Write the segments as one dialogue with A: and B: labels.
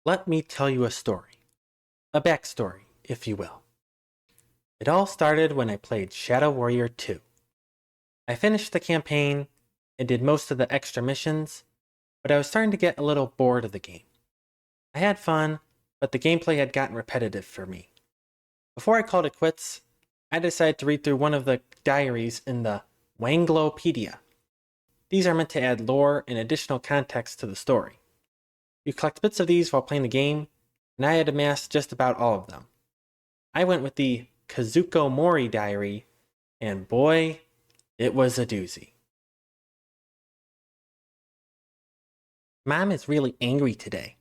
A: Let me tell you a story. A backstory, if you will. It all started when I played Shadow Warrior 2. I finished the campaign and did most of the extra missions, but I was starting to get a little bored of the game. I had fun, but the gameplay had gotten repetitive for me. Before I called it quits, I decided to read through one of the diaries in the Wanglopedia. These are meant to add lore and additional context to the story. You collect bits of these while playing the game, and I had amassed just about all of them. I went with the Kazuko Mori diary, and boy, it was a doozy. Mom is really angry today.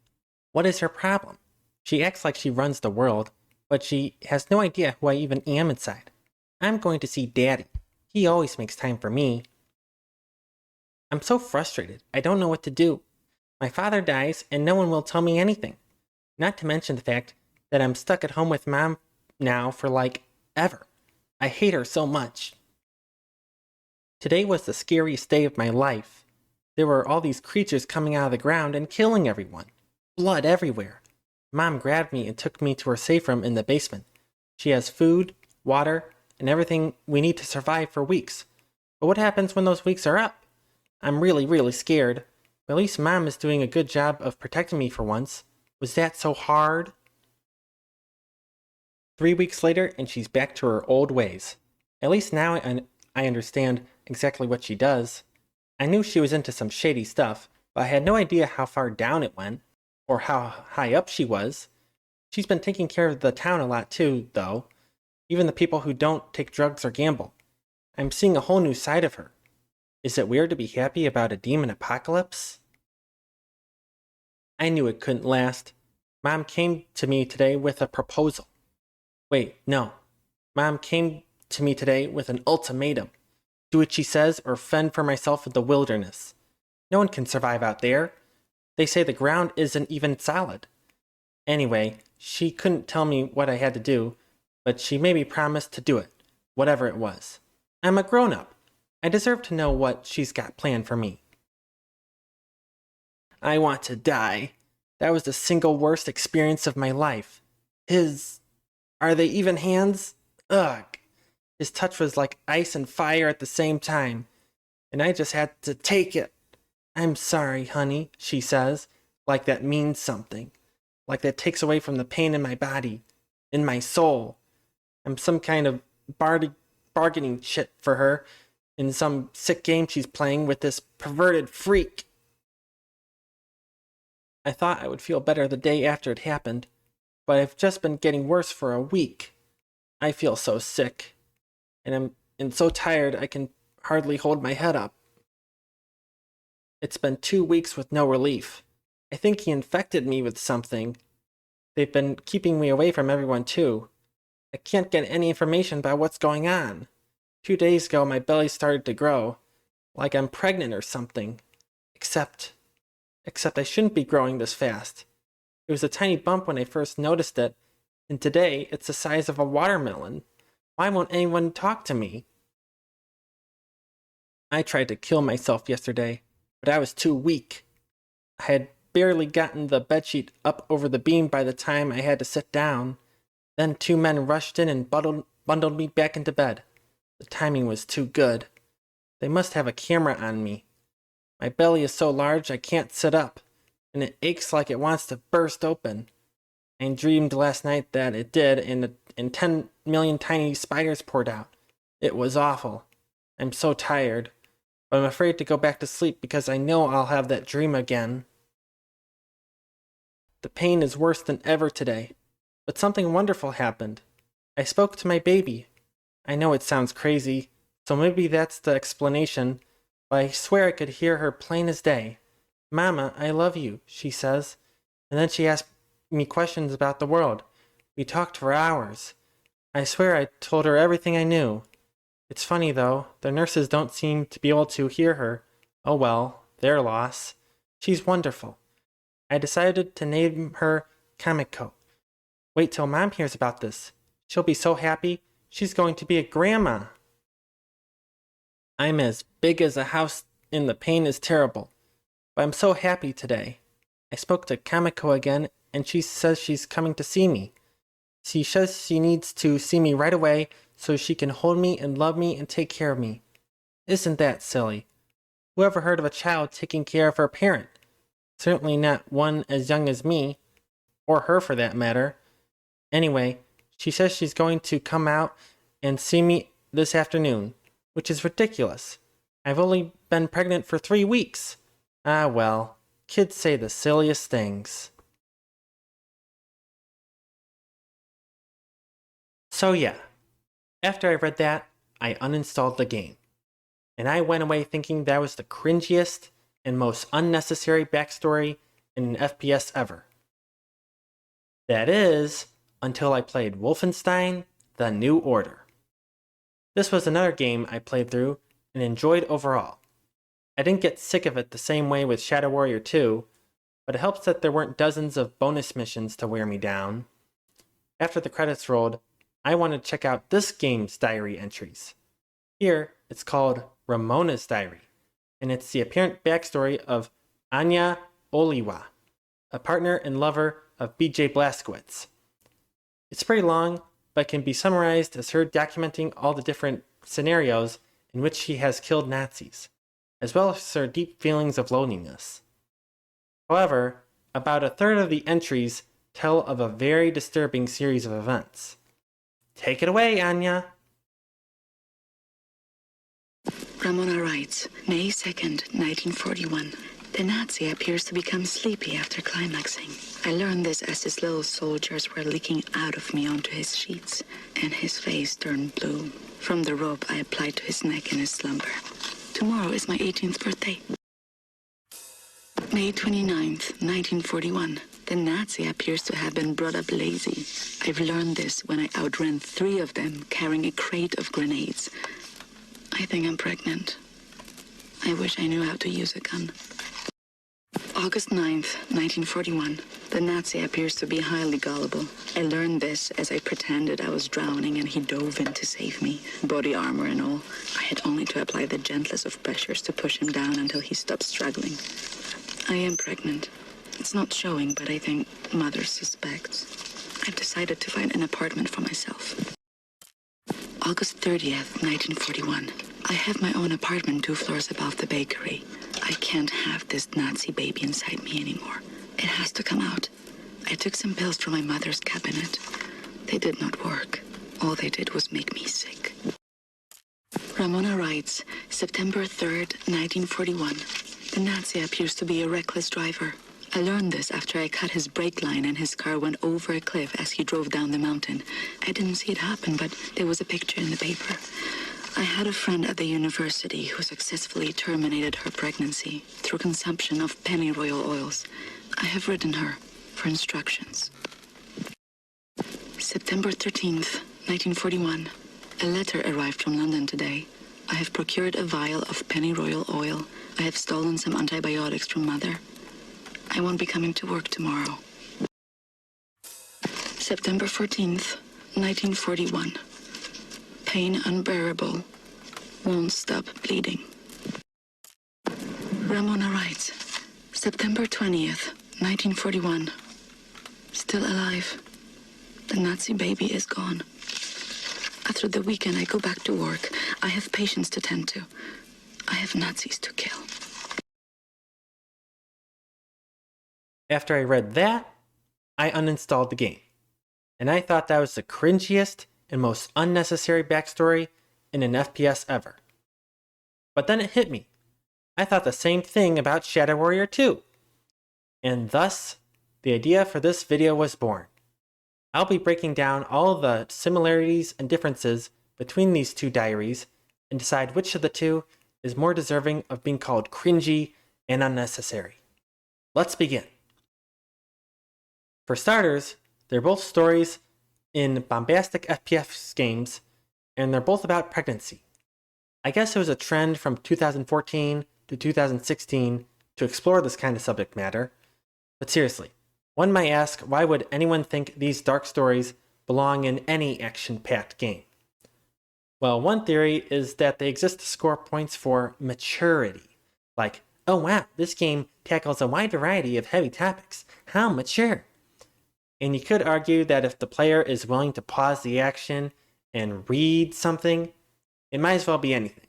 A: What is her problem? She acts like she runs the world, but she has no idea who I even am inside. I'm going to see Daddy. He always makes time for me. I'm so frustrated. I don't know what to do. My father dies, and no one will tell me anything. Not to mention the fact that I'm stuck at home with Mom now for ever. I hate her so much. Today was the scariest day of my life. There were all these creatures coming out of the ground and killing everyone. Blood everywhere. Mom grabbed me and took me to her safe room in the basement. She has food, water, and everything we need to survive for weeks. But what happens when those weeks are up? I'm really scared. But at least Mom is doing a good job of protecting me for once. Was that so hard? 3 weeks later, and she's back to her old ways. At least now I understand exactly what she does. I knew she was into some shady stuff, but I had no idea how far down it went, or how high up she was. She's been taking care of the town a lot too, though. Even the people who don't take drugs or gamble. I'm seeing a whole new side of her. Is it weird to be happy about a demon apocalypse? I knew it couldn't last. Mom came to me today with a proposal. Wait, no. Mom came to me today with an ultimatum. Do what she says or fend for myself in the wilderness. No one can survive out there. They say the ground isn't even solid. Anyway, she couldn't tell me what I had to do, but she made me promise to do it, whatever it was. I'm a grown-up. I deserve to know what she's got planned for me. I want to die. That was the single worst experience of my life. Are they even hands? Ugh. His touch was like ice and fire at the same time, and I just had to take it. I'm sorry, honey, she says, like that means something. Like that takes away from the pain in my body, in my soul. I'm some kind of bargaining chip for her in some sick game she's playing with this perverted freak. I thought I would feel better the day after it happened, but I've just been getting worse for a week. I feel so sick, and I'm so tired I can hardly hold my head up. It's been 2 weeks with no relief. I think he infected me with something. They've been keeping me away from everyone too. I can't get any information about what's going on. 2 days ago my belly started to grow, like I'm pregnant or something. Except I shouldn't be growing this fast. It was a tiny bump when I first noticed it, and today it's the size of a watermelon. Why won't anyone talk to me? I tried to kill myself yesterday, but I was too weak. I had barely gotten the bedsheet up over the beam by the time I had to sit down. Then 2 men rushed in and bundled me back into bed. The timing was too good. They must have a camera on me. My belly is so large I can't sit up, and it aches like it wants to burst open. I dreamed last night that it did, and 10 million tiny spiders poured out. It was awful. I'm so tired, but I'm afraid to go back to sleep because I know I'll have that dream again. The pain is worse than ever today, but something wonderful happened. I spoke to my baby. I know it sounds crazy, so maybe that's the explanation, but I swear I could hear her plain as day. Mama, I love you, she says, and then she asks me questions about the world. We talked for hours. I swear I told her everything I knew. It's funny though, the nurses don't seem to be able to hear her. Oh well, their loss. She's wonderful. I decided to name her Kamiko. Wait till Mom hears about this. She'll be so happy. She's going to be a grandma. I'm as big as a house and the pain is terrible. But I'm so happy today. I spoke to Kamiko again, and she says she's coming to see me. She says she needs to see me right away so she can hold me and love me and take care of me. Isn't that silly? Who ever heard of a child taking care of her parent? Certainly not one as young as me, or her for that matter. Anyway, she says she's going to come out and see me this afternoon, which is ridiculous. I've only been pregnant for 3 weeks. Ah well, kids say the silliest things. So yeah, after I read that, I uninstalled the game. And I went away thinking that was the cringiest and most unnecessary backstory in an FPS ever. That is, until I played Wolfenstein: The New Order. This was another game I played through and enjoyed overall. I didn't get sick of it the same way with Shadow Warrior 2, but it helps that there weren't dozens of bonus missions to wear me down. After the credits rolled, I wanted to check out this game's diary entries. Here, it's called Ramona's Diary, and it's the apparent backstory of Anya Oliwa, a partner and lover of BJ Blazkowicz. It's pretty long, but can be summarized as her documenting all the different scenarios in which she has killed Nazis, as well as her deep feelings of loneliness. However, about a third of the entries tell of a very disturbing series of events. Take it away, Anya!
B: Ramona writes, May 2nd, 1941. The Nazi appears to become sleepy after climaxing. I learned this as his little soldiers were leaking out of me onto his sheets, and his face turned blue. From the rope I applied to his neck in his slumber. Tomorrow is my 18th birthday. May 29th, 1941. The Nazi appears to have been brought up lazy. I've learned this when I outran 3 of them carrying a crate of grenades. I think I'm pregnant. I wish I knew how to use a gun. August 9th, 1941. The Nazi appears to be highly gullible. I learned this as I pretended I was drowning and he dove in to save me, body armor and all. I had only to apply the gentlest of pressures to push him down until he stopped struggling. I am pregnant. It's not showing, but I think mother suspects. I've decided to find an apartment for myself. August 30th, 1941. I have my own apartment 2 floors above the bakery. I can't have this Nazi baby inside me anymore. It has to come out. I took some pills from my mother's cabinet. They did not work. All they did was make me sick. Ramona writes, September 3rd, 1941. The Nazi appears to be a reckless driver. I learned this after I cut his brake line and his car went over a cliff as he drove down the mountain. I didn't see it happen, but there was a picture in the paper. I had a friend at the university who successfully terminated her pregnancy through consumption of pennyroyal oils. I have written her for instructions. September 13th, 1941. A letter arrived from London today. I have procured a vial of pennyroyal oil. I have stolen some antibiotics from Mother. I won't be coming to work tomorrow. September 14th, 1941. Pain unbearable. Won't stop bleeding. Ramona writes, September 20th, 1941. Still alive. The Nazi baby is gone. After the weekend, I go back to work. I have patients to tend to. I have Nazis to kill.
A: After I read that, I uninstalled the game. And I thought that was the cringiest and most unnecessary backstory in an FPS ever. But then it hit me. I thought the same thing about Shadow Warrior 2. And thus, the idea for this video was born. I'll be breaking down all the similarities and differences between these 2 diaries and decide which of the 2 is more deserving of being called cringy and unnecessary. Let's begin. For starters, they're both stories in bombastic FPS games, and they're both about pregnancy. I guess it was a trend from 2014 to 2016 to explore this kind of subject matter. But seriously, one might ask, why would anyone think these dark stories belong in any action-packed game? Well, one theory is that they exist to score points for maturity. Like, oh wow, this game tackles a wide variety of heavy topics. How mature. And you could argue that if the player is willing to pause the action and read something, it might as well be anything.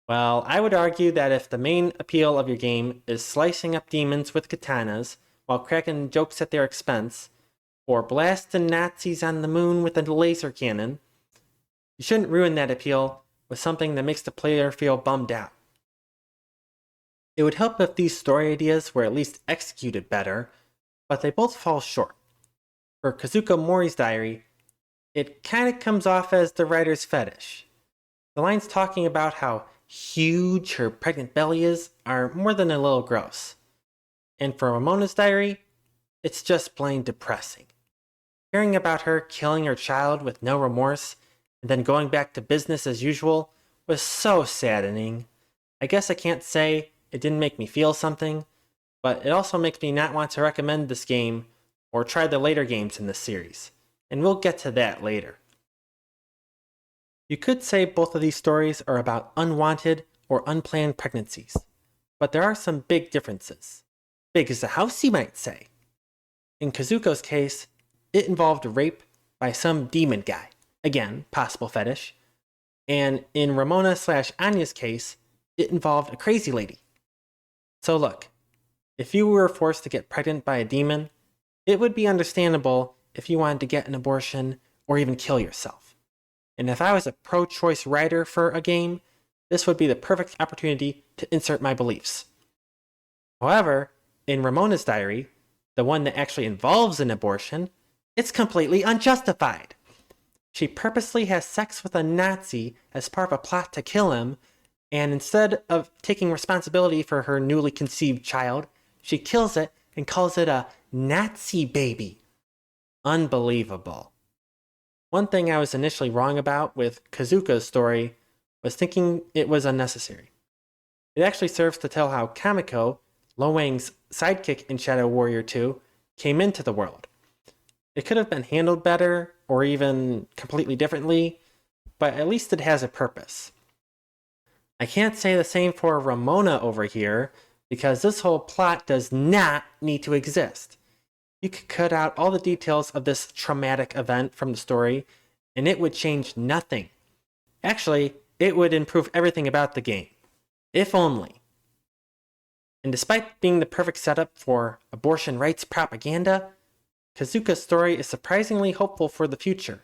A: Well, I would argue that if the main appeal of your game is slicing up demons with katanas while cracking jokes at their expense, or blasting Nazis on the moon with a laser cannon, you shouldn't ruin that appeal with something that makes the player feel bummed out. It would help if these story ideas were at least executed better, but they both fall short. For Kazuko Mori's diary, it kind of comes off as the writer's fetish. The lines talking about how huge her pregnant belly is are more than a little gross. And for Ramona's diary, it's just plain depressing. Hearing about her killing her child with no remorse and then going back to business as usual was so saddening. I guess I can't say it didn't make me feel something, but it also makes me not want to recommend this game or try the later games in this series, and we'll get to that later. You could say both of these stories are about unwanted or unplanned pregnancies, but there are some big differences. Big as a house, you might say. In Kazuko's case, it involved rape by some demon guy, again, possible fetish, and in Ramona/Anya's case, it involved a crazy lady. So look, if you were forced to get pregnant by a demon, it would be understandable if you wanted to get an abortion or even kill yourself. And if I was a pro-choice writer for a game, this would be the perfect opportunity to insert my beliefs. However, in Ramona's diary, the one that actually involves an abortion, it's completely unjustified. She purposely has sex with a Nazi as part of a plot to kill him, and instead of taking responsibility for her newly conceived child, she kills it and calls it a Nazi baby. Unbelievable. One thing I was initially wrong about with Kazuko's story was thinking it was unnecessary. It actually serves to tell how Kamiko, Lo Wang's sidekick in Shadow Warrior 2, came into the world. It could have been handled better, or even completely differently, but at least it has a purpose. I can't say the same for Ramona over here, because this whole plot does not need to exist. You could cut out all the details of this traumatic event from the story, and it would change nothing. Actually, it would improve everything about the game. If only. And despite being the perfect setup for abortion rights propaganda, Kazuka's story is surprisingly hopeful for the future.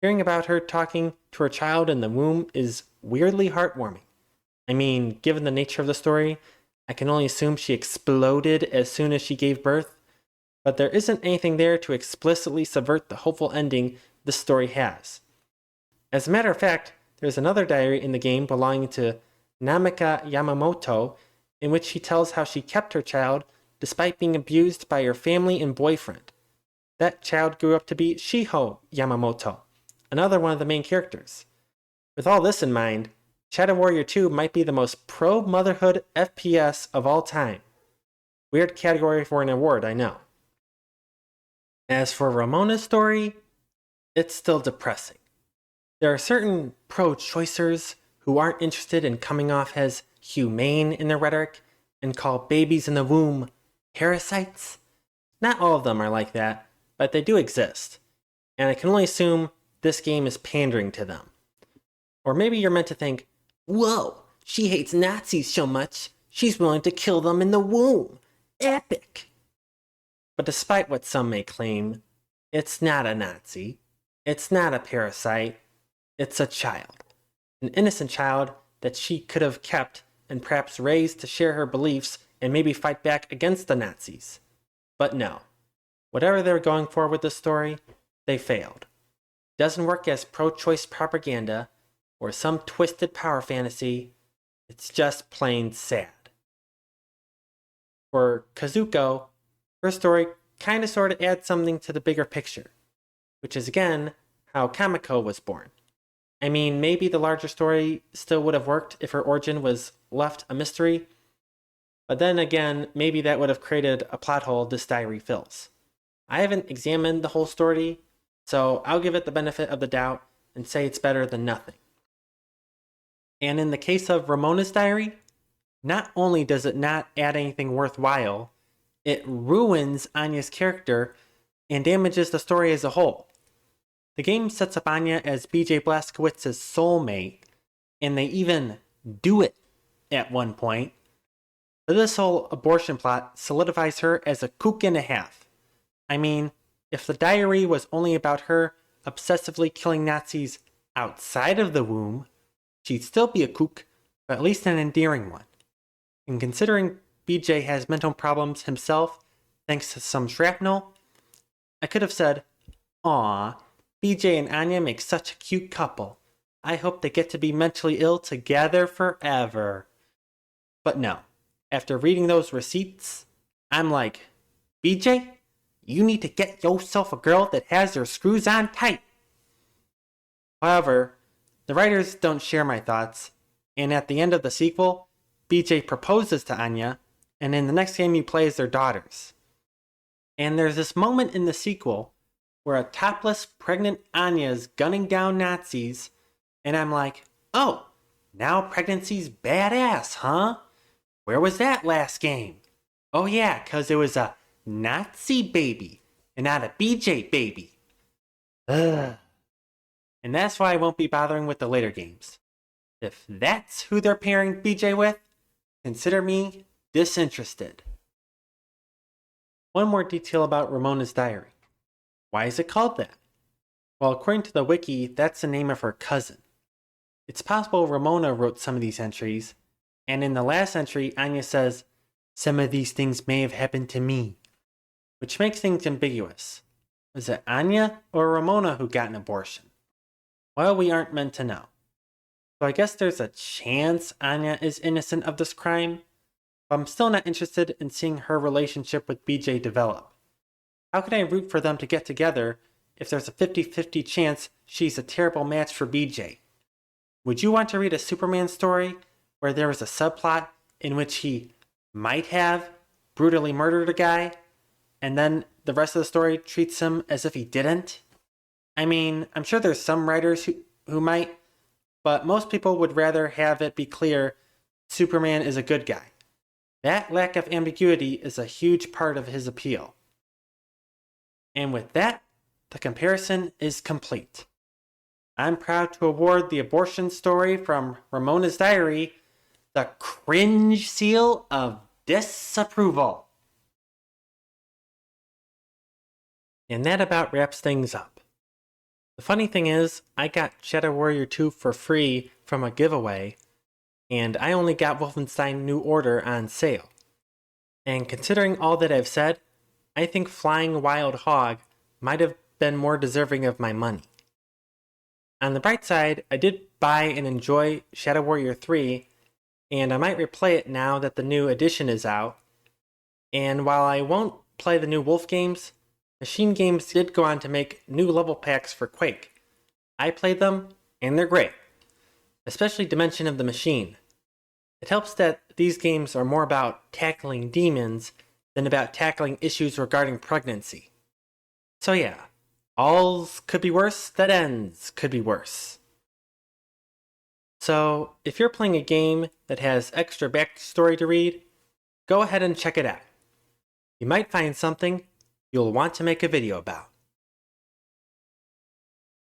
A: Hearing about her talking to her child in the womb is weirdly heartwarming. I mean, given the nature of the story, I can only assume she exploded as soon as she gave birth, but there isn't anything there to explicitly subvert the hopeful ending this story has. As a matter of fact, there's another diary in the game belonging to Namika Yamamoto in which she tells how she kept her child despite being abused by her family and boyfriend. That child grew up to be Shiho Yamamoto, another one of the main characters. With all this in mind, Shadow Warrior 2 might be the most pro-motherhood FPS of all time. Weird category for an award, I know. As for Ramona's story, it's still depressing. There are certain pro-choicers who aren't interested in coming off as humane in their rhetoric and call babies in the womb parasites. Not all of them are like that, but they do exist, and I can only assume this game is pandering to them. Or maybe you're meant to think, whoa, she hates Nazis so much, she's willing to kill them in the womb. Epic! But despite what some may claim, it's not a Nazi, it's not a parasite, it's a child. An innocent child that she could have kept and perhaps raised to share her beliefs and maybe fight back against the Nazis. But no. Whatever they were going for with this story, they failed. It doesn't work as pro-choice propaganda or some twisted power fantasy. It's just plain sad. For Kazuko, her story kind of sort of adds something to the bigger picture, which is again how Kamiko was born. I mean, maybe the larger story still would have worked if her origin was left a mystery, but then again, maybe that would have created a plot hole this diary fills. I haven't examined the whole story, so I'll give it the benefit of the doubt and say it's better than nothing. And in the case of Ramona's diary, not only does it not add anything worthwhile, it ruins Anya's character and damages the story as a whole. The game sets up Anya as BJ Blazkowicz's soulmate, and they even do it at one point. But this whole abortion plot solidifies her as a kook and a half. I mean, if the diary was only about her obsessively killing Nazis outside of the womb, she'd still be a kook, but at least an endearing one. And considering BJ has mental problems himself, thanks to some shrapnel, I could have said, "Aw, BJ and Anya make such a cute couple. I hope they get to be mentally ill together forever." But no, after reading those receipts, I'm like, BJ, you need to get yourself a girl that has her screws on tight. However, the writers don't share my thoughts, and at the end of the sequel, BJ proposes to Anya, and in the next game you play as their daughters. And there's this moment in the sequel where a topless, pregnant Anya is gunning down Nazis, and I'm like, oh, now pregnancy's badass, huh? Where was that last game? Oh yeah, 'cause it was a Nazi baby, and not a BJ baby. Ugh. And that's why I won't be bothering with the later games. If that's who they're pairing BJ with, consider me disinterested. One more detail about Ramona's diary. Why is it called that? Well, according to the wiki, that's the name of her cousin. It's possible Ramona wrote some of these entries, and in the last entry, Anya says, "Some of these things may have happened to me," which makes things ambiguous. Was it Anya or Ramona who got an abortion? Well, we aren't meant to know. So I guess there's a chance Anya is innocent of this crime, but I'm still not interested in seeing her relationship with BJ develop. How can I root for them to get together if there's a 50-50 chance she's a terrible match for BJ? Would you want to read a Superman story where there was a subplot in which he might have brutally murdered a guy, and then the rest of the story treats him as if he didn't? I mean, I'm sure there's some writers who might, but most people would rather have it be clear Superman is a good guy. That lack of ambiguity is a huge part of his appeal. And with that, the comparison is complete. I'm proud to award the abortion story from Ramona's Diary the cringe seal of disapproval. And that about wraps things up. The funny thing is, I got Shadow Warrior 2 for free from a giveaway, and I only got Wolfenstein New Order on sale. And considering all that I've said, I think Flying Wild Hog might have been more deserving of my money. On the bright side, I did buy and enjoy Shadow Warrior 3, and I might replay it now that the new edition is out. And while I won't play the new Wolf games, Machine Games did go on to make new level packs for Quake. I played them, and they're great, especially Dimension of the Machine. It helps that these games are more about tackling demons than about tackling issues regarding pregnancy. So yeah, alls could be worse that ends could be worse. So if you're playing a game that has extra backstory to read, go ahead and check it out. You might find something you'll want to make a video about.